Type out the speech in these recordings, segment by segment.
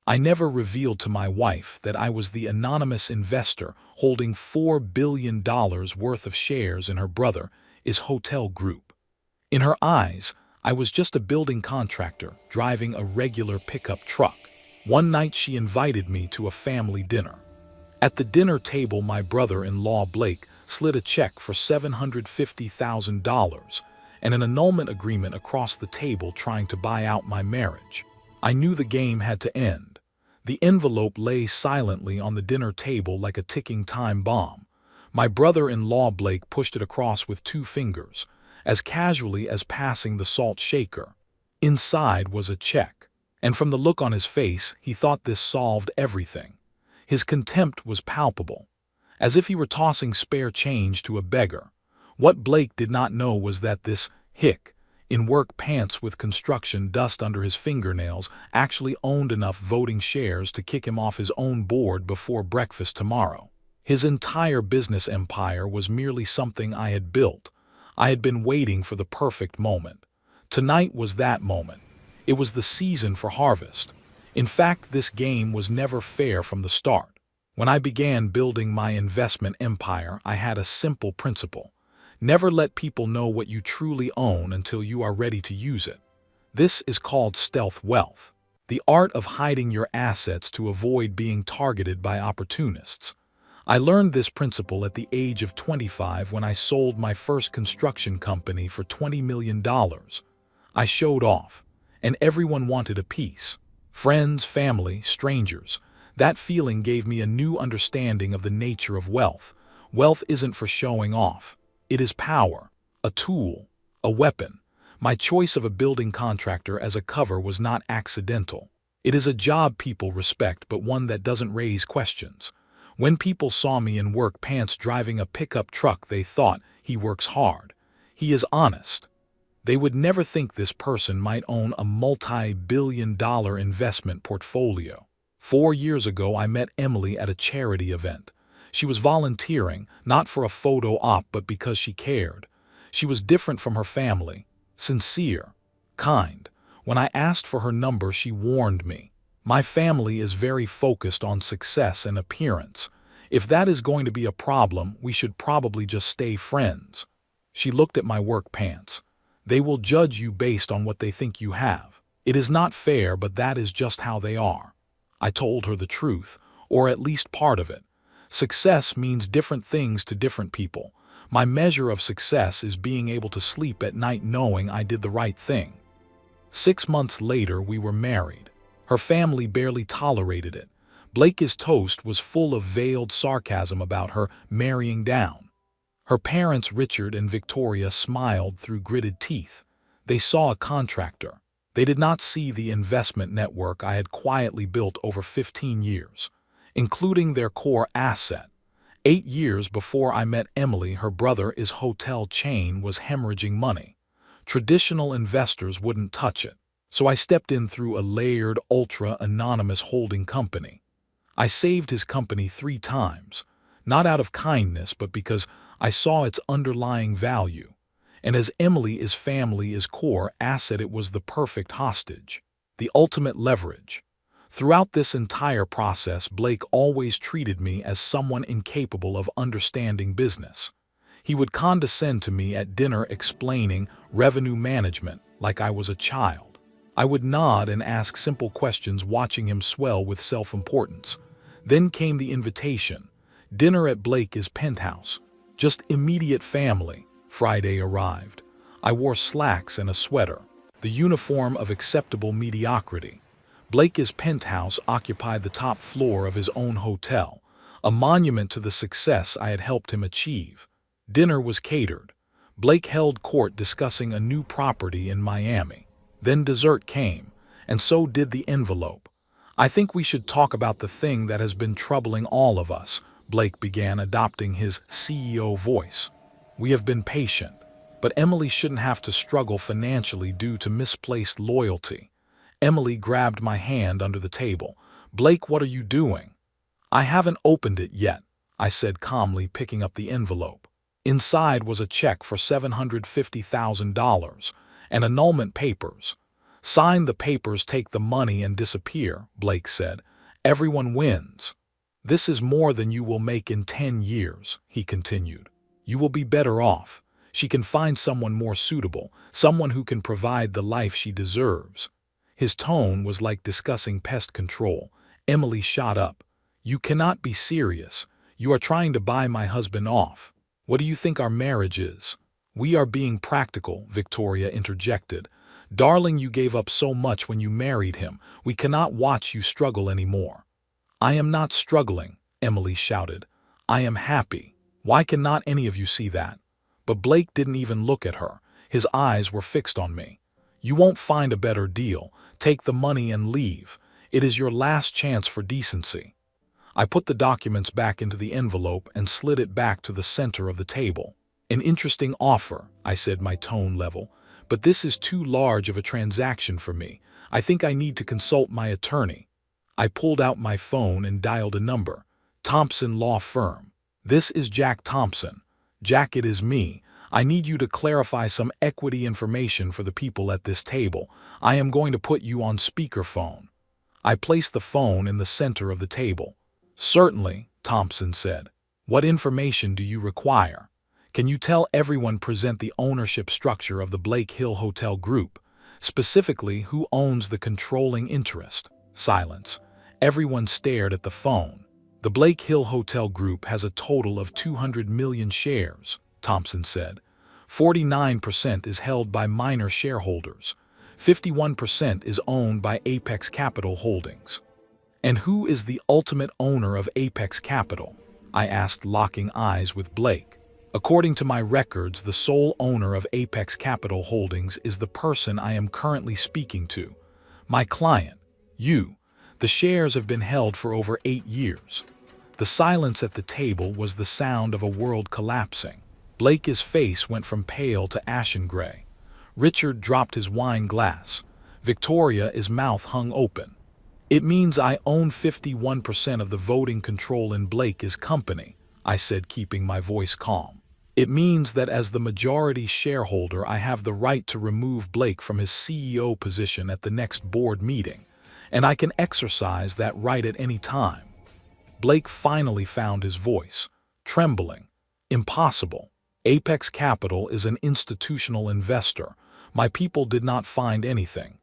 I never revealed to my wife that I was the anonymous investor holding $4 billion worth of shares in her brother's hotel group. In her eyes, I was just a building contractor driving a regular pickup truck. One night she invited me to a family dinner. At the dinner table, my brother-in-law Blake slid a check for $750,000 and an annulment agreement across the table trying to buy out my marriage. I knew the game had to end. The envelope lay silently on the dinner table like a ticking time bomb. My brother-in-law Blake pushed it across with 2 fingers, as casually as passing the salt shaker. Inside was a check, and from the look on his face, he thought this solved everything. His contempt was palpable, as if he were tossing spare change to a beggar. What Blake did not know was that this hick, in work pants with construction dust under his fingernails, actually owned enough voting shares to kick him off his own board before breakfast tomorrow. His entire business empire was merely something I had built. I had been waiting for the perfect moment. Tonight was that moment. It was the season for harvest. In fact, this game was never fair from the start. When I began building my investment empire, I had a simple principle. Never let people know what you truly own until you are ready to use it. This is called stealth wealth, the art of hiding your assets to avoid being targeted by opportunists. I learned this principle at the age of 25 when I sold my first construction company for $20 million. I showed off, and everyone wanted a piece. Friends, family, strangers. That feeling gave me a new understanding of the nature of wealth. Wealth isn't for showing off. It is power, a tool, a weapon. My choice of a building contractor as a cover was not accidental. It is a job people respect, but one that doesn't raise questions. When people saw me in work pants driving a pickup truck, they thought, he works hard. He is honest. They would never think this person might own a multi-billion-dollar investment portfolio. 4 years ago, I met Emily at a charity event. She was volunteering, not for a photo op, but because she cared. She was different from her family, sincere, kind. When I asked for her number, she warned me. My family is very focused on success and appearance. If that is going to be a problem, we should probably just stay friends. She looked at my work pants. They will judge you based on what they think you have. It is not fair, but that is just how they are. I told her the truth, or at least part of it. Success means different things to different people. My measure of success is being able to sleep at night knowing I did the right thing. 6 months later, we were married. Her family barely tolerated it. Blake's toast was full of veiled sarcasm about her marrying down. Her parents, Richard and Victoria, smiled through gritted teeth. They saw a contractor. They did not see the investment network I had quietly built over 15 years, including their core asset. 8 years before I met Emily, her brother's hotel chain was hemorrhaging money. Traditional investors wouldn't touch it, so I stepped in through a layered, ultra-anonymous holding company. I saved his company 3 times, not out of kindness, but because I saw its underlying value. And as Emily's family's core asset, it was the perfect hostage, the ultimate leverage. Throughout this entire process, Blake always treated me as someone incapable of understanding business. He would condescend to me at dinner explaining revenue management like I was a child. I would nod and ask simple questions, watching him swell with self-importance. Then came the invitation. Dinner at Blake's penthouse. Just immediate family. Friday arrived. I wore slacks and a sweater, the uniform of acceptable mediocrity. Blake's penthouse occupied the top floor of his own hotel, a monument to the success I had helped him achieve. Dinner was catered. Blake held court discussing a new property in Miami. Then dessert came, and so did the envelope. "I think we should talk about the thing that has been troubling all of us," Blake began, adopting his CEO voice. "We have been patient, but Emily shouldn't have to struggle financially due to misplaced loyalty." Emily grabbed my hand under the table. "Blake, what are you doing?" "I haven't opened it yet," I said calmly, picking up the envelope. Inside was a check for $750,000 and annulment papers. Sign the papers, take the money, and disappear, Blake said. Everyone wins. This is more than you will make in 10 years, he continued. You will be better off. She can find someone more suitable, someone who can provide the life she deserves. His tone was like discussing pest control. Emily shot up. You cannot be serious. You are trying to buy my husband off. What do you think our marriage is? We are being practical, Victoria interjected. Darling, you gave up so much when you married him. We cannot watch you struggle anymore. I am not struggling, Emily shouted. I am happy. Why cannot any of you see that? But Blake didn't even look at her. His eyes were fixed on me. You won't find a better deal. Take the money and leave. It is your last chance for decency. I put the documents back into the envelope and slid it back to the center of the table. An interesting offer, I said, my tone level, but this is too large of a transaction for me. I think I need to consult my attorney. I pulled out my phone and dialed a number. Thompson Law Firm. This is Jack Thompson. Jack, it is me. I need you to clarify some equity information for the people at this table. I am going to put you on speakerphone. I placed the phone in the center of the table. Certainly, Thompson said. What information do you require? Can you tell everyone present the ownership structure of the Blake Hill Hotel Group? Specifically, who owns the controlling interest? Silence. Everyone stared at the phone. The Blake Hill Hotel Group has a total of 200 million shares, Thompson said. 49% is held by minor shareholders. 51% is owned by Apex Capital Holdings. And who is the ultimate owner of Apex Capital? I asked, locking eyes with Blake. According to my records, the sole owner of Apex Capital Holdings is the person I am currently speaking to. My client, you. The shares have been held for over 8 years. The silence at the table was the sound of a world collapsing. Blake's face went from pale to ashen gray. Richard dropped his wine glass. Victoria's mouth hung open. It means I own 51% of the voting control in Blake's company, I said, keeping my voice calm. It means that as the majority shareholder, I have the right to remove Blake from his CEO position at the next board meeting, and I can exercise that right at any time. Blake finally found his voice, trembling. Impossible. Apex Capital is an institutional investor. My people did not find anything.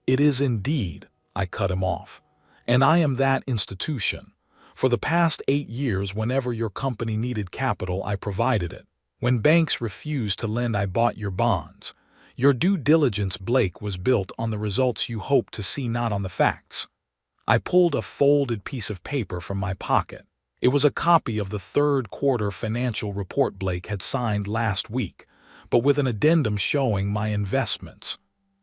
It is indeed, I cut him off. And I am that institution. For the past 8 years, whenever your company needed capital, I provided it. When banks refused to lend, I bought your bonds. Your due diligence, Blake, was built on the results you hoped to see, not on the facts. I pulled a folded piece of paper from my pocket. It was a copy of the third quarter financial report Blake had signed last week, but with an addendum showing my investments.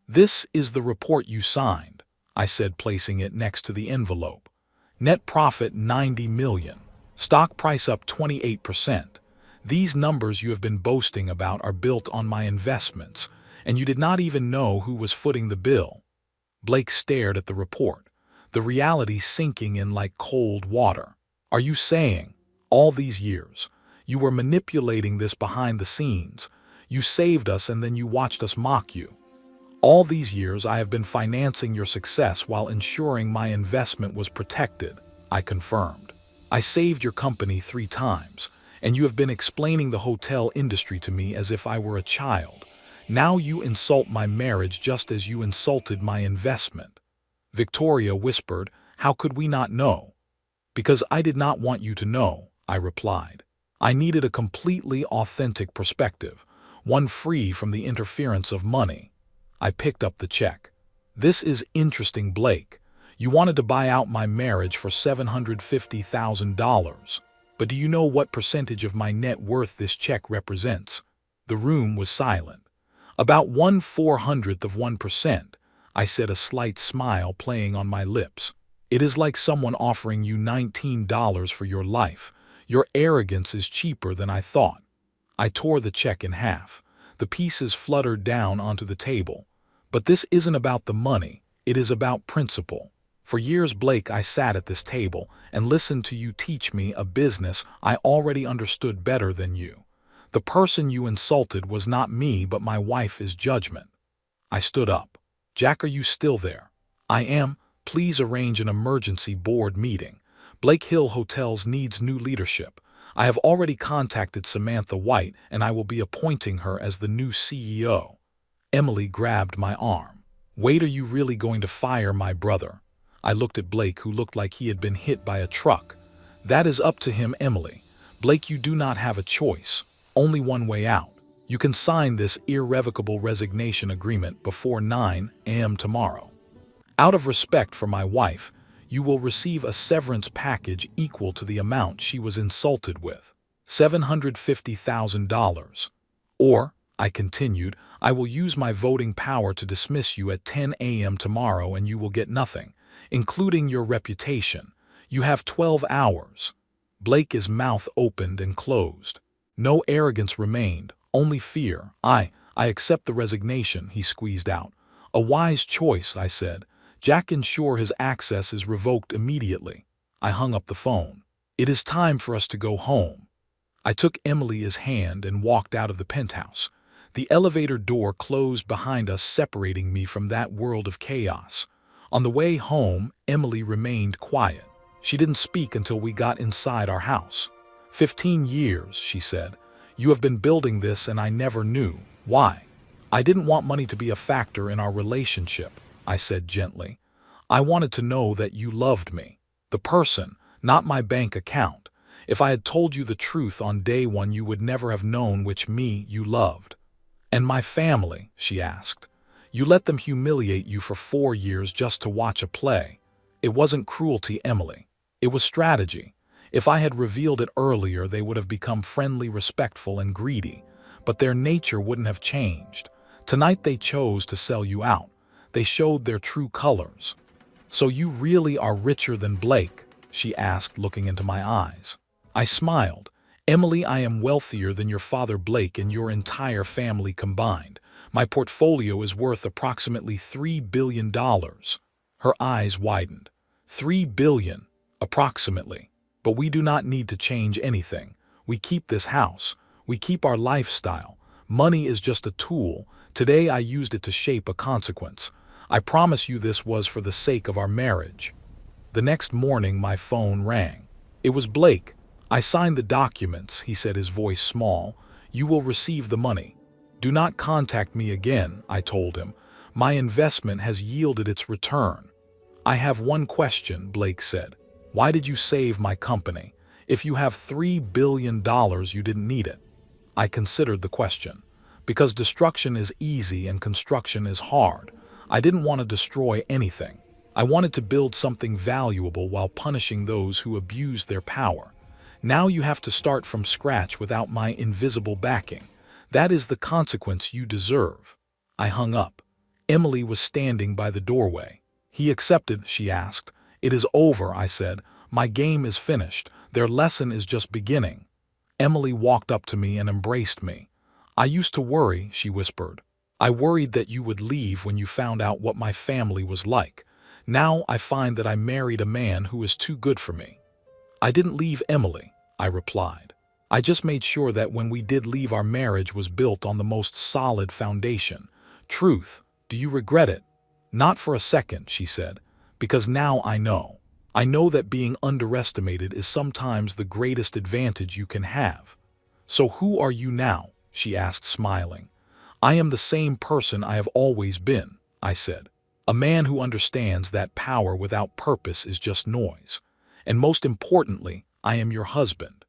This is the report you signed, I said, placing it next to the envelope. Net profit 90 million. Stock price up 28%. These numbers you have been boasting about are built on my investments, and you did not even know who was footing the bill. Blake stared at the report, the reality sinking in like cold water. Are you saying, all these years, you were manipulating this behind the scenes? You saved us and then you watched us mock you. All these years I have been financing your success while ensuring my investment was protected, I confirmed. I saved your company 3 times, and you have been explaining the hotel industry to me as if I were a child. Now you insult my marriage just as you insulted my investment. Victoria whispered, how could we not know? Because I did not want you to know, I replied. I needed a completely authentic perspective, one free from the interference of money. I picked up the check. This is interesting, Blake. You wanted to buy out my marriage for $750,000. But do you know what percentage of my net worth this check represents? The room was silent. About 1/400%, I said, a slight smile playing on my lips. It is like someone offering you $19 for your life. Your arrogance is cheaper than I thought. I tore the check in half. The pieces fluttered down onto the table. But this isn't about the money. It is about principle. For years, Blake, I sat at this table and listened to you teach me a business I already understood better than you. The person you insulted was not me, but my wife's judgment. I stood up. Jack, are you still there? I am. Please arrange an emergency board meeting. Blake Hill Hotels needs new leadership. I have already contacted Samantha White, and I will be appointing her as the new CEO. Emily grabbed my arm. Wait, are you really going to fire my brother? I looked at Blake, who looked like he had been hit by a truck. That is up to him, Emily. Blake, you do not have a choice. Only one way out. You can sign this irrevocable resignation agreement before 9 a.m. tomorrow. Out of respect for my wife, you will receive a severance package equal to the amount she was insulted with, $750,000. Or, I continued, I will use my voting power to dismiss you at 10 a.m. tomorrow and you will get nothing, including your reputation. You have 12 hours. Blake's mouth opened and closed. No arrogance remained, only fear. I accept the resignation, he squeezed out. A wise choice, I said. Jack, ensure his access is revoked immediately. I hung up the phone. It is time for us to go home. I took Emily's hand and walked out of the penthouse. The elevator door closed behind us, separating me from that world of chaos. On the way home, Emily remained quiet. She didn't speak until we got inside our house. 15 years, she said. You have been building this and I never knew. Why? I didn't want money to be a factor in our relationship, I said gently. I wanted to know that you loved me. The person, not my bank account. If I had told you the truth on day one, you would never have known which me you loved. And my family, she asked. You let them humiliate you for 4 years just to watch a play. It wasn't cruelty, Emily. It was strategy. If I had revealed it earlier, they would have become friendly, respectful, and greedy. But their nature wouldn't have changed. Tonight they chose to sell you out. They showed their true colors. So you really are richer than Blake? She asked, looking into my eyes. I smiled. Emily, I am wealthier than your father Blake and your entire family combined. My portfolio is worth approximately $3 billion. Her eyes widened. $3 billion, approximately. But we do not need to change anything. We keep this house. We keep our lifestyle. Money is just a tool. Today I used it to shape a consequence. I promise you this was for the sake of our marriage. The next morning my phone rang. It was Blake. I signed the documents, he said, his voice small. You will receive the money. Do not contact me again, I told him. My investment has yielded its return. I have one question, Blake said. Why did you save my company? If you have $3 billion, you didn't need it. I considered the question. Because destruction is easy and construction is hard. I didn't want to destroy anything. I wanted to build something valuable while punishing those who abused their power. Now you have to start from scratch without my invisible backing. That is the consequence you deserve. I hung up. Emily was standing by the doorway. He accepted, she asked. It is over, I said. My game is finished. Their lesson is just beginning. Emily walked up to me and embraced me. I used to worry, she whispered. I worried that you would leave when you found out what my family was like. Now I find that I married a man who is too good for me. I didn't leave Emily, I replied. I just made sure that when we did leave, our marriage was built on the most solid foundation. Truth, do you regret it? Not for a second, she said, because now I know. I know that being underestimated is sometimes the greatest advantage you can have. So who are you now? She asked, smiling. I am the same person I have always been, I said. A man who understands that power without purpose is just noise. And most importantly, I am your husband.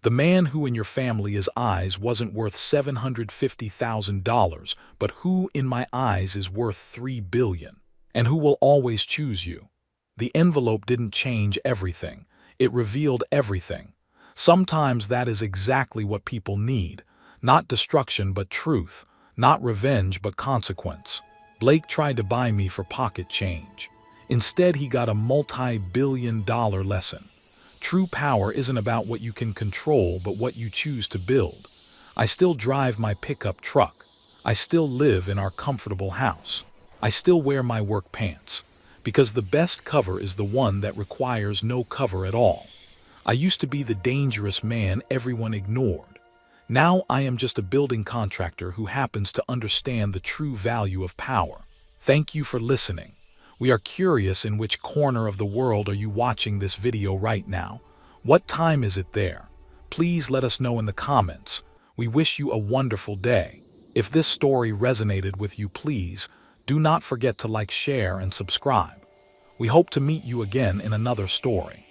The man who in your family's eyes wasn't worth $750,000, but who in my eyes is worth $3 billion, and who will always choose you. The envelope didn't change everything. It revealed everything. Sometimes that is exactly what people need. Not destruction, but truth. Not revenge, but consequence. Blake tried to buy me for pocket change. Instead, he got a multi-billion-dollar lesson. True power isn't about what you can control, but what you choose to build. I still drive my pickup truck. I still live in our comfortable house. I still wear my work pants. Because the best cover is the one that requires no cover at all. I used to be the dangerous man everyone ignored. Now I am just a building contractor who happens to understand the true value of power. Thank you for listening. We are curious in which corner of the world are you watching this video right now? What time is it there? Please let us know in the comments. We wish you a wonderful day. If this story resonated with you, please do not forget to like, share, and subscribe. We hope to meet you again in another story.